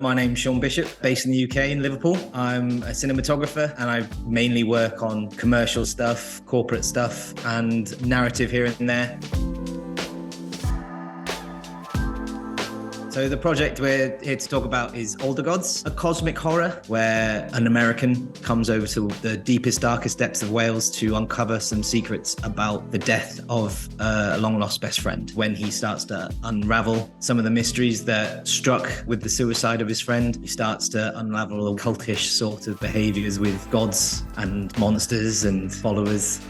My name's Shaun Bishop, based in the UK in Liverpool. I'm a cinematographer and I mainly work on commercial stuff, corporate stuff, and narrative here and there. So the project we're here to talk about is Older Gods, a cosmic horror where an American comes over to the deepest, darkest depths of Wales to uncover some secrets about the death of a long-lost best friend. When he starts to unravel some of the mysteries that struck with the suicide of his friend, he starts to unravel cultish sort of behaviors with gods and monsters and followers.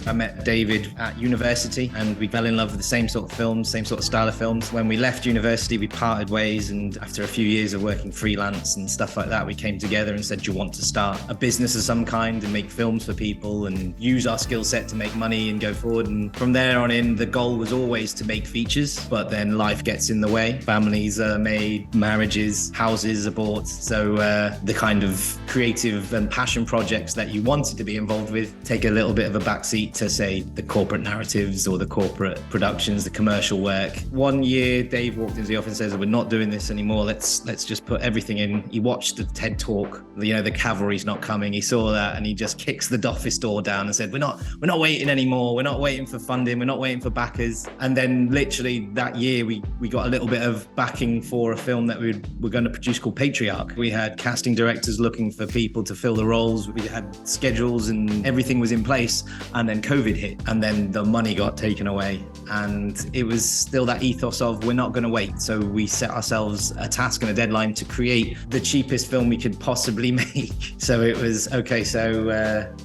I met David at university and we fell in love with the same sort of films, same sort of style of films. When we left university, we parted ways, and after a few years of working freelance and stuff like that, we came together and said, do you want to start a business of some kind and make films for people and use our skill set to make money and go forward? And from there on in, the goal was always to make features, but then life gets in the way. Families are made, marriages, houses are bought. So the kind of creative and passion projects that you wanted to be involved with take a little bit of a backseat to, say, the corporate narratives or the corporate productions, the commercial work. One year, Dave walked into the office and says, we're not doing this anymore. Let's just put everything in. He watched the TED talk, the cavalry's not coming. He saw that and he just kicks the office door down and said, we're not waiting anymore. We're not waiting for funding. We're not waiting for backers. And then literally that year, we got a little bit of backing for a film that we were going to produce called Patriarch. We had casting directors looking for people to fill the roles. We had schedules and everything was in place. And then COVID hit, and then the money got taken away, and it was still that ethos of we're not going to wait. So we set ourselves a task and a deadline to create the cheapest film we could possibly make. So it was okay, so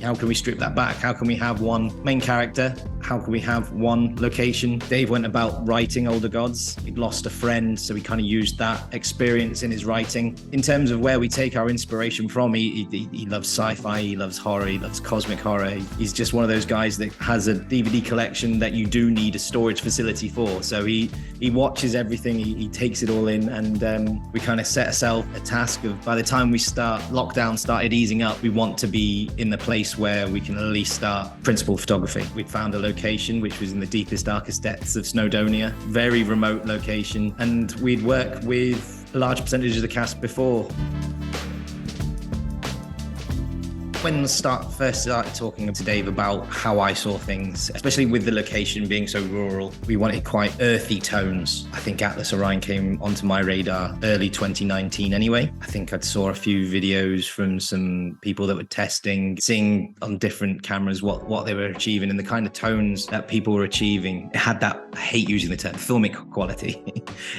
how can we strip that back? How can we have one main character? How can we have one location? Dave went about writing Older Gods. He'd lost a friend, so he kind of used that experience in his writing. In terms of where we take our inspiration from, he loves sci-fi, he loves horror, he loves cosmic horror. He's just one of those guys that has a DVD collection that you do need a storage facility for. So he watches everything, he takes it all in, and we kind of set ourselves a task of, by the time lockdown started easing up, we want to be in the place where we can at least start principal photography. We'd found a location which was in the deepest, darkest depths of Snowdonia, very remote location, and we'd work with a large percentage of the cast before. When I first started talking to Dave about how I saw things, especially with the location being so rural, we wanted quite earthy tones. I think Atlas Orion came onto my radar early 2019 anyway. I think I saw a few videos from some people that were testing, seeing on different cameras what they were achieving and the kind of tones that people were achieving. It had that, I hate using the term, filmic quality.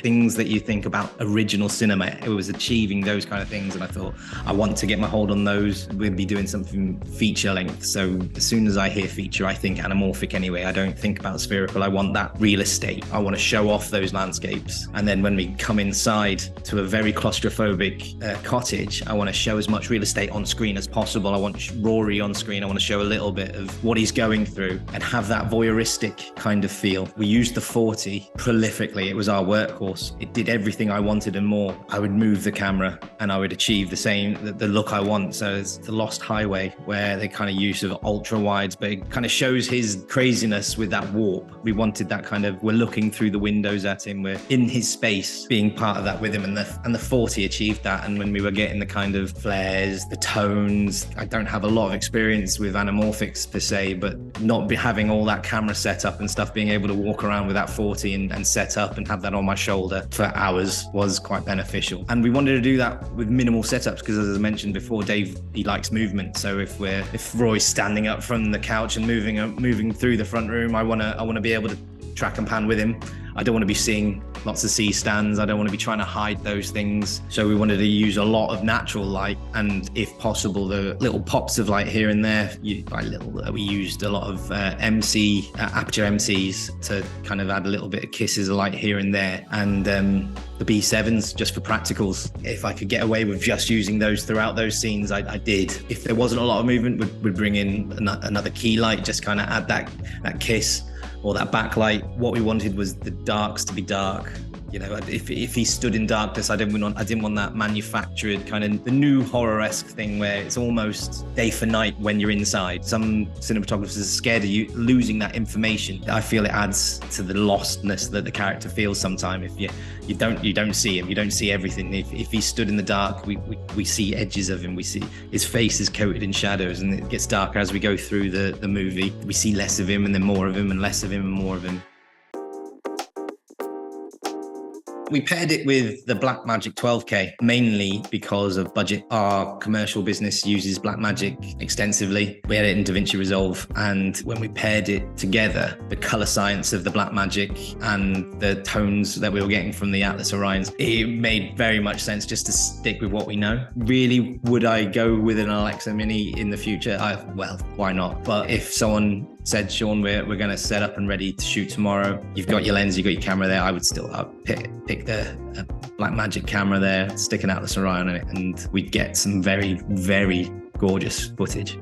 Things that you think about original cinema. It was achieving those kind of things, and I thought, I want to get my hold on those. We'll be doing something feature length. So as soon as I hear feature, I think anamorphic anyway. I don't think about spherical. I want that real estate. I want to show off those landscapes. And then when we come inside to a very claustrophobic cottage, I want to show as much real estate on screen as possible. I want Rory on screen. I want to show a little bit of what he's going through and have that voyeuristic kind of feel. We used the 40 prolifically. It was our workhorse. It did everything I wanted and more. I would move the camera and I would achieve the look I want. So it's the Lost Highway, where they kind of use of ultra wides, but it kind of shows his craziness with that warp. We wanted that kind of, we're looking through the windows at him, we're in his space, being part of that with him, and the 40 achieved that. And when we were getting the kind of flares, the tones, I don't have a lot of experience with anamorphics per se, but not having all that camera set up and stuff, being able to walk around with that 40 and set up and have that on my shoulder for hours was quite beneficial. And we wanted to do that with minimal setups because, as I mentioned before, Dave, he likes movement. So if Roy's standing up from the couch and moving through the front room, I want to be able to track and pan with him. I don't want to be seeing lots of C stands. I don't want to be trying to hide those things. So we wanted to use a lot of natural light, and if possible, the little pops of light here and there. We used a lot of aperture MCs to kind of add a little bit of kisses of light here and there, and the B7s just for practicals. If I could get away with just using those throughout those scenes, I did. If there wasn't a lot of movement, we'd bring in another key light, just kind of add that kiss or that backlight. What we wanted was the darks to be dark You know, if he stood in darkness, I didn't want that manufactured kind of the new horror-esque thing where it's almost day for night when you're inside. Some cinematographers are scared of you losing that information. I feel it adds to the lostness that the character feels sometimes. If you don't see him, you don't see everything. If he stood in the dark, we see edges of him. We see his face is coated in shadows, and it gets darker as we go through the movie. We see less of him and then more of him and less of him and more of him. We paired it with the Blackmagic 12K, mainly because of budget. Our commercial business uses Blackmagic extensively. We had it in DaVinci Resolve, and when we paired it together, the color science of the Blackmagic and the tones that we were getting from the Atlas Orions, it made very much sense just to stick with what we know. Really, would I go with an Alexa Mini in the future? Well, why not? But if someone said, Sean, we're going to set up and ready to shoot tomorrow, you've got your lens, you've got your camera there, I would still pick the Blackmagic camera there, stick an Atlas Orion on it, and we'd get some very, very gorgeous footage.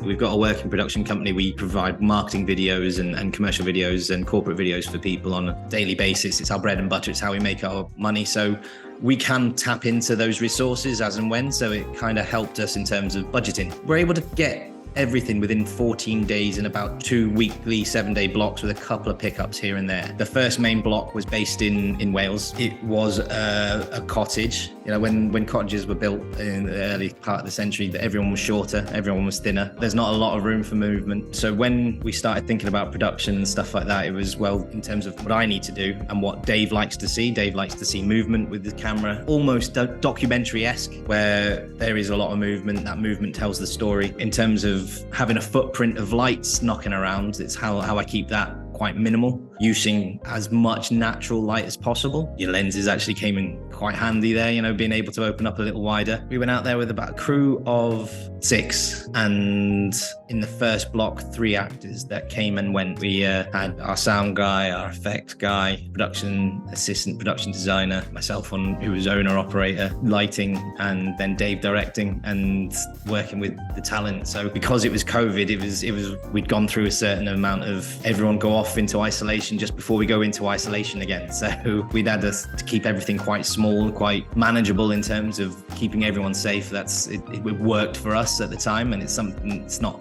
We've got a working production company. We provide marketing videos and commercial videos and corporate videos for people on a daily basis. It's our bread and butter. It's how we make our money. So we can tap into those resources as and when. So it kind of helped us in terms of budgeting. We're able to get everything within 14 days in about 2 weekly 7-day blocks with a couple of pickups here and there. The first main block was based in Wales. It was a cottage. You know, when cottages were built in the early part of the century, everyone was shorter, everyone was thinner. There's not a lot of room for movement. So when we started thinking about production and stuff like that, it was, well, in terms of what I need to do and what Dave likes to see. Dave likes to see movement with the camera, almost documentary-esque, where there is a lot of movement. That movement tells the story. In terms of having a footprint of lights knocking around, it's how I keep that quite minimal, using as much natural light as possible. Your lenses actually came in quite handy there, you know, being able to open up a little wider. We went out there with about a crew of 6, and in the first block, 3 actors that came and went. We had our sound guy, our effects guy, production assistant, production designer, myself who was owner, operator, lighting, and then Dave directing and working with the talent. So because it was COVID, it was we'd gone through a certain amount of everyone go off into isolation just before we go into isolation again. So we'd had to keep everything quite small, quite manageable in terms of keeping everyone safe. It worked for us at the time, and it's something it's not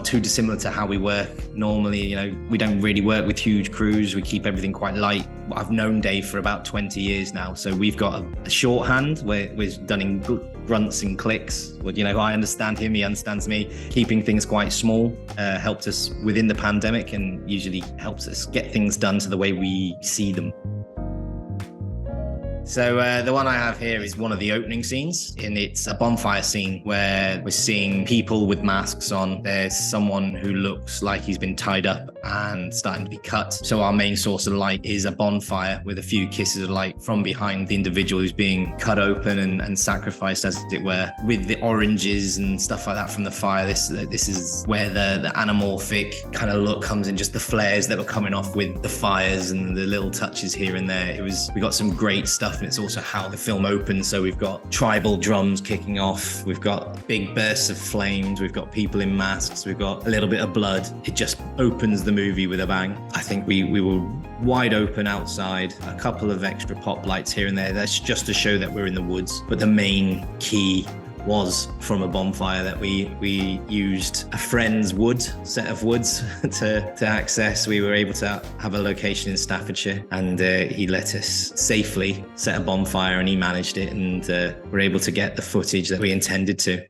too dissimilar to how we work normally. You know, we don't really work with huge crews. We keep everything quite light. I've known Dave for about 20 years now, so we've got a shorthand where we're done in grunts and clicks. Well, you know, I understand him, he understands me. Keeping things quite small helped us within the pandemic, and usually helps us get things done to the way we see them. So the one I have here is one of the opening scenes, and it's a bonfire scene where we're seeing people with masks on. There's someone who looks like he's been tied up and starting to be cut. So our main source of light is a bonfire with a few kisses of light from behind the individual who's being cut open and sacrificed, as it were, with the oranges and stuff like that from the fire. This is where the anamorphic kind of look comes in, just the flares that were coming off with the fires and the little touches here and there. We got some great stuff. And it's also how the film opens. So we've got tribal drums kicking off. We've got big bursts of flames. We've got people in masks. We've got a little bit of blood. It just opens the movie with a bang. I think we were wide open outside, a couple of extra pop lights here and there. That's just to show that we're in the woods. But the main key was from a bonfire that we used a friend's set of woods to access. We were able to have a location in Staffordshire, and he let us safely set a bonfire, and he managed it, and we're able to get the footage that we intended to.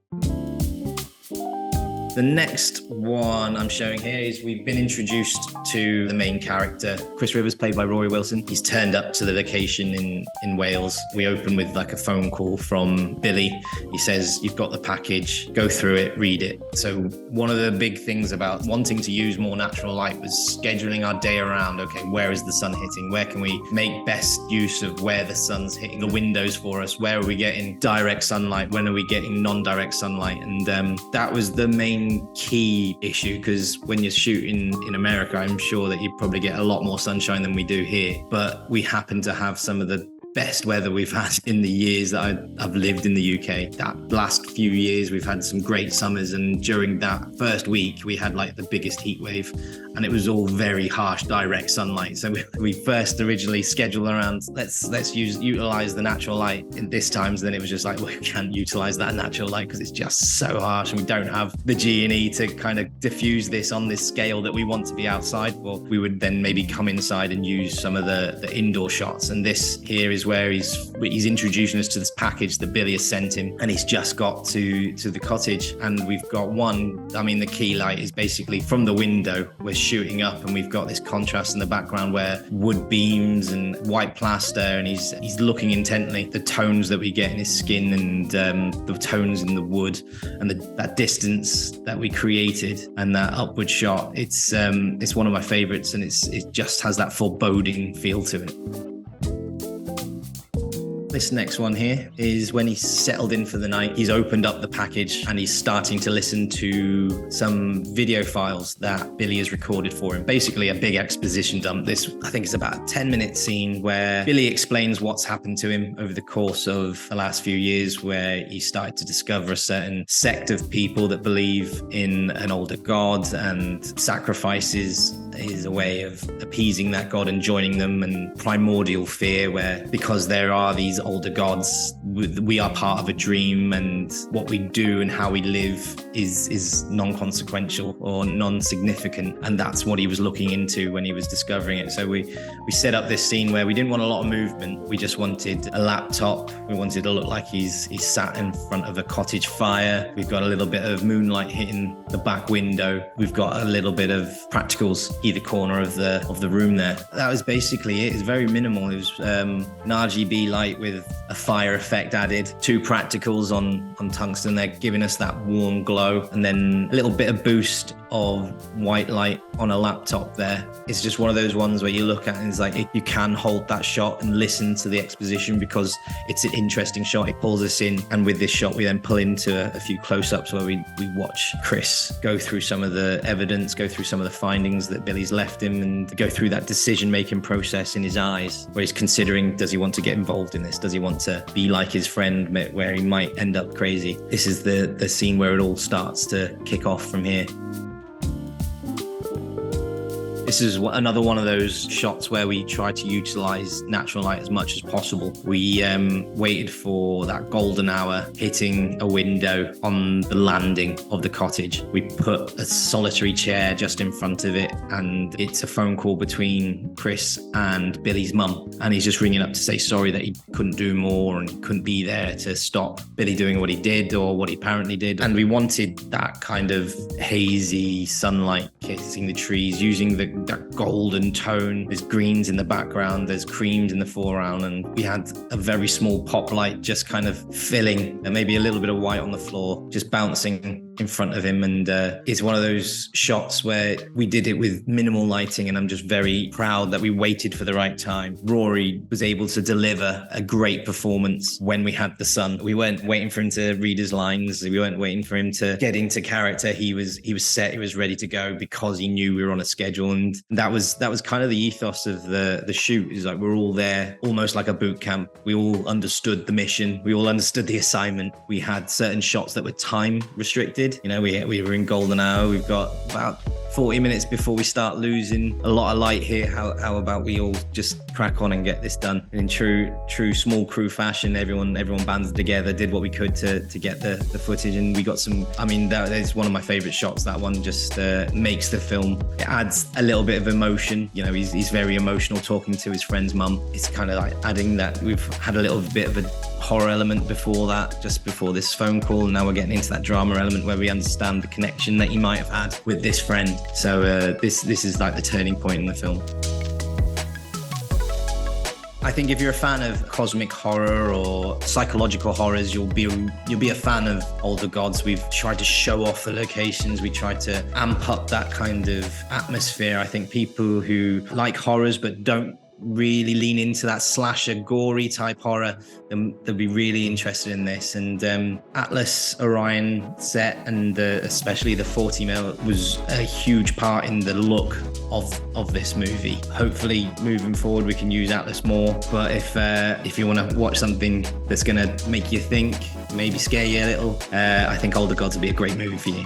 The next one I'm showing here is we've been introduced to the main character, Chris Rivers, played by Rory Wilson. He's turned up to the location in Wales. We open with like a phone call from Billy. He says, "You've got the package, go through it, read it." So one of the big things about wanting to use more natural light was scheduling our day around, okay, where is the sun hitting? Where can we make best use of where the sun's hitting the windows for us? Where are we getting direct sunlight? When are we getting non-direct sunlight? And that was the main key issue, because when you're shooting in America, I'm sure that you probably get a lot more sunshine than we do here, but we happen to have some of the best weather we've had in the years that I've lived in the UK. That last few years, we've had some great summers, and during that first week, we had like the biggest heat wave, and it was all very harsh, direct sunlight. So we first originally scheduled around, let's utilize the natural light in this times. Then it was just like, well, we can't utilize that natural light because it's just so harsh, and we don't have the G&E to kind of diffuse this on this scale that we want to be outside for. We would then maybe come inside and use some of the indoor shots. And this here is where he's introducing us to this package that Billy has sent him, and he's just got to the cottage, and we've got the key light is basically from the window. We're shooting up, and we've got this contrast in the background where wood beams and white plaster, and he's looking intently. The tones that we get in his skin, and the tones in the wood, and that distance that we created, and that upward shot. It's one of my favorites, and it just has that foreboding feel to it. This next one here is when he's settled in for the night. He's opened up the package and he's starting to listen to some video files that Billy has recorded for him. Basically a big exposition dump. This, I think, is about a 10-minute scene where Billy explains what's happened to him over the course of the last few years, where he started to discover a certain sect of people that believe in an older god, and sacrifices is a way of appeasing that god and joining them, and primordial fear, where because there are these older gods, we are part of a dream, and what we do and how we live is non-consequential or non-significant. And that's what he was looking into when he was discovering it. So we set up this scene where we didn't want a lot of movement. We just wanted a laptop. We wanted to look like he's sat in front of a cottage fire. We've got a little bit of moonlight hitting the back window. We've got a little bit of practicals either corner of the room there. That was basically it. It's very minimal. It was an RGB light with a fire effect added, 2 practicals on tungsten. They're giving us that warm glow, and then a little bit of boost of white light on a laptop there. It's just one of those ones where you look at it and it's like, you can hold that shot and listen to the exposition because it's an interesting shot. It pulls us in, and with this shot we then pull into a few close-ups where we watch Chris go through some of the evidence, go through some of the findings that Billy's left him, and go through that decision-making process in his eyes, where he's considering, does he want to get involved in this? Does he want to be like his friend, where he might end up crazy? This is the scene where it all starts to kick off from here. This is another one of those shots where we try to utilize natural light as much as possible. We waited for that golden hour hitting a window on the landing of the cottage. We put a solitary chair just in front of it, and it's a phone call between Chris and Billy's mum. And he's just ringing up to say sorry that he couldn't do more and he couldn't be there to stop Billy doing what he did or what he apparently did. And we wanted that kind of hazy sunlight kissing the trees, using that golden tone. There's greens in the background, there's creams in the foreground, and we had a very small pop light just kind of filling, and maybe a little bit of white on the floor, just bouncing in front of him. And it's one of those shots where we did it with minimal lighting, and I'm just very proud that we waited for the right time. Rory was able to deliver a great performance when we had the sun. We weren't waiting for him to read his lines. We weren't waiting for him to get into character. He was set, he was ready to go because he knew we were on a schedule. And that was kind of the ethos of the shoot, is like we're all there almost like a boot camp. We all understood the mission. We all understood the assignment. We had certain shots that were time restricted. You know, we were in golden hour. We've got about 40 minutes before we start losing a lot of light here. How about we all just crack on and get this done? In true small crew fashion, everyone banded together, did what we could to get the footage, and we got some. I mean, that is one of my favorite shots. That one just makes the film. It adds a little bit of emotion. You know, he's very emotional talking to his friend's mum. It's kind of like adding that. We've had a little bit of a horror element before that, just before this phone call, and now we're getting into that drama element where we understand the connection that he might have had with this friend. So this is like the turning point in the film. I think if you're a fan of cosmic horror or psychological horrors, you'll be a fan of Older Gods. We've tried to show off the locations. We tried to amp up that kind of atmosphere. I think people who like horrors but don't really lean into that slasher, gory type horror, then they'll be really interested in this. And Atlas Orion set, and especially the 40mm, was a huge part in the look of this movie. Hopefully moving forward we can use Atlas more, but if you want to watch something that's going to make you think, maybe scare you a little, I think Older Gods would be a great movie for you.